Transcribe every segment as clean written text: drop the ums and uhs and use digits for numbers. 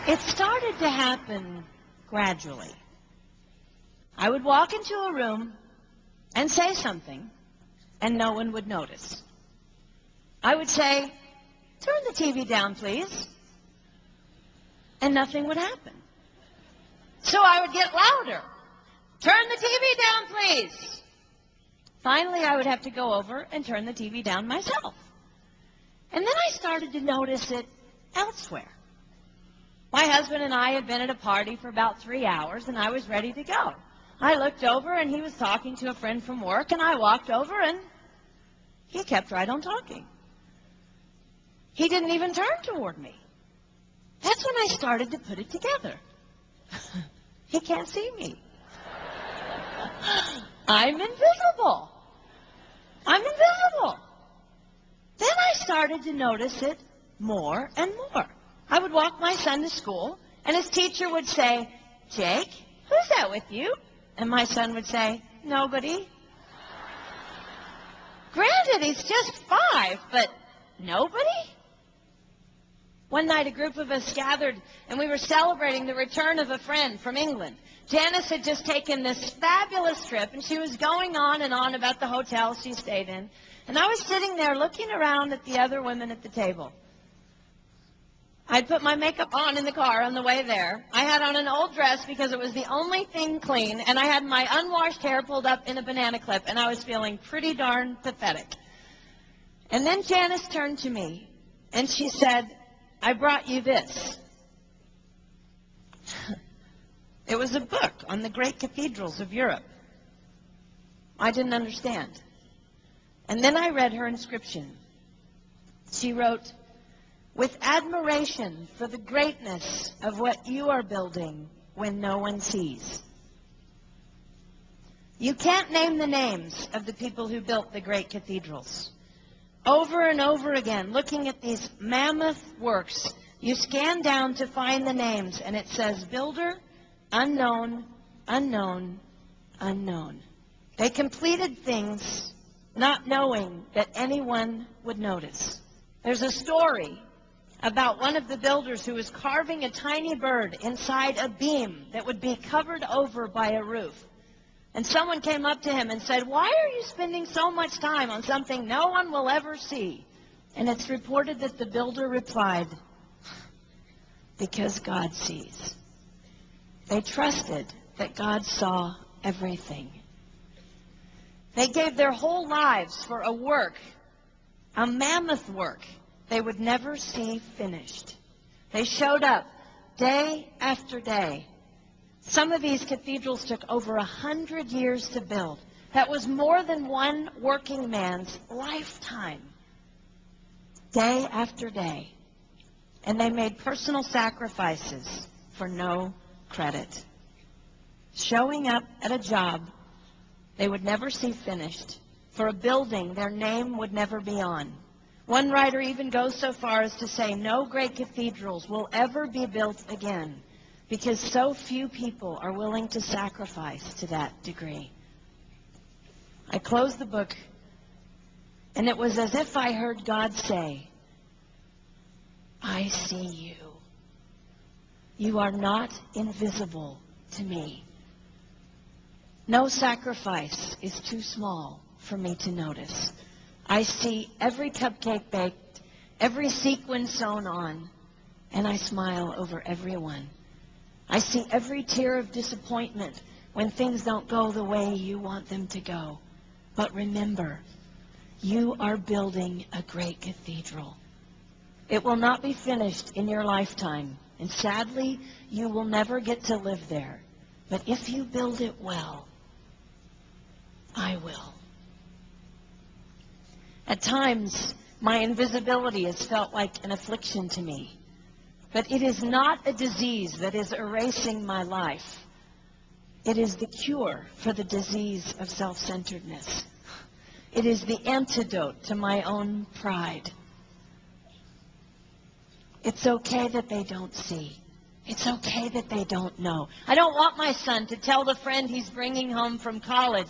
It started to happen gradually. I would walk into a room and say something, and no one would notice. I would say, "Turn the TV down, please," and nothing would happen. So I would get louder. "Turn the TV down, please." Finally, I would have to go over and turn the TV down myself. And then I started to notice it elsewhere. My husband and I had been at a party for about 3 hours, and I was ready to go. I looked over, and he was talking to a friend from work, and I walked over, and he kept right on talking. He didn't even turn toward me. That's when I started to put it together. He can't see me. I'm invisible. I'm invisible. Then I started to notice it more and more. I would walk my son to school, and his teacher would say, "Jake, who's that with you?" And my son would say, "Nobody." Granted, he's just 5, but nobody? One night, a group of us gathered, and we were celebrating the return of a friend from England. Janice had just taken this fabulous trip, and she was going on and on about the hotel she stayed in. And I was sitting there looking around at the other women at the table. I'd put my makeup on in the car on the way there. I had on an old dress because it was the only thing clean, and I had my unwashed hair pulled up in a banana clip, and I was feeling pretty darn pathetic. And then Janice turned to me, and she said, "I brought you this." It was a book on the great cathedrals of Europe. I didn't understand. And then I read her inscription. She wrote, "With admiration for the greatness of what you are building when no one sees." You can't name the names of the people who built the great cathedrals. Over and over again, looking at these mammoth works, you scan down to find the names, and it says, "Builder, unknown, unknown, unknown." They completed things not knowing that anyone would notice. There's a story about one of the builders who was carving a tiny bird inside a beam that would be covered over by a roof. And someone came up to him and said, "Why are you spending so much time on something no one will ever see?" And it's reported that the builder replied, "Because God sees." They trusted that God saw everything. They gave their whole lives for a work, a mammoth work, they would never see finished. They showed up day after day. Some of these cathedrals took over 100 years to build. That was more than one working man's lifetime. Day after day. And they made personal sacrifices for no credit. Showing up at a job they would never see finished, for a building their name would never be on. One writer even goes so far as to say no great cathedrals will ever be built again because so few people are willing to sacrifice to that degree. I closed the book, and it was as if I heard God say, "I see you. You are not invisible to me. No sacrifice is too small for me to notice. I see every cupcake baked, every sequin sewn on, and I smile over everyone. I see every tear of disappointment when things don't go the way you want them to go. But remember, you are building a great cathedral. It will not be finished in your lifetime, and sadly, you will never get to live there. But if you build it well, I will." At times, my invisibility has felt like an affliction to me. But it is not a disease that is erasing my life. It is the cure for the disease of self-centeredness. It is the antidote to my own pride. It's okay that they don't see. It's okay that they don't know. I don't want my son to tell the friend he's bringing home from college,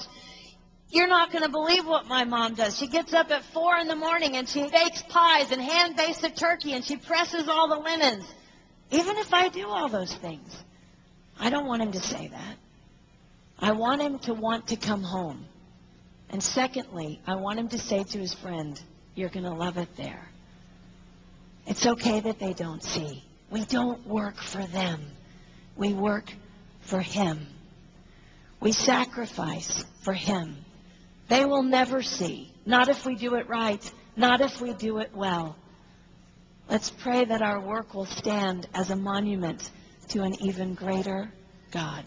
"You're not going to believe what my mom does. She gets up at 4 in the morning and she bakes pies and hand-bakes a turkey and she presses all the linens." Even if I do all those things. I don't want him to say that. I want him to want to come home. And secondly, I want him to say to his friend, you're going to love it there. It's okay that they don't see. We don't work for them. We work for him. We sacrifice for him. They will never see. Not if we do it right. Not if we do it well. Let's pray that our work will stand as a monument to an even greater God.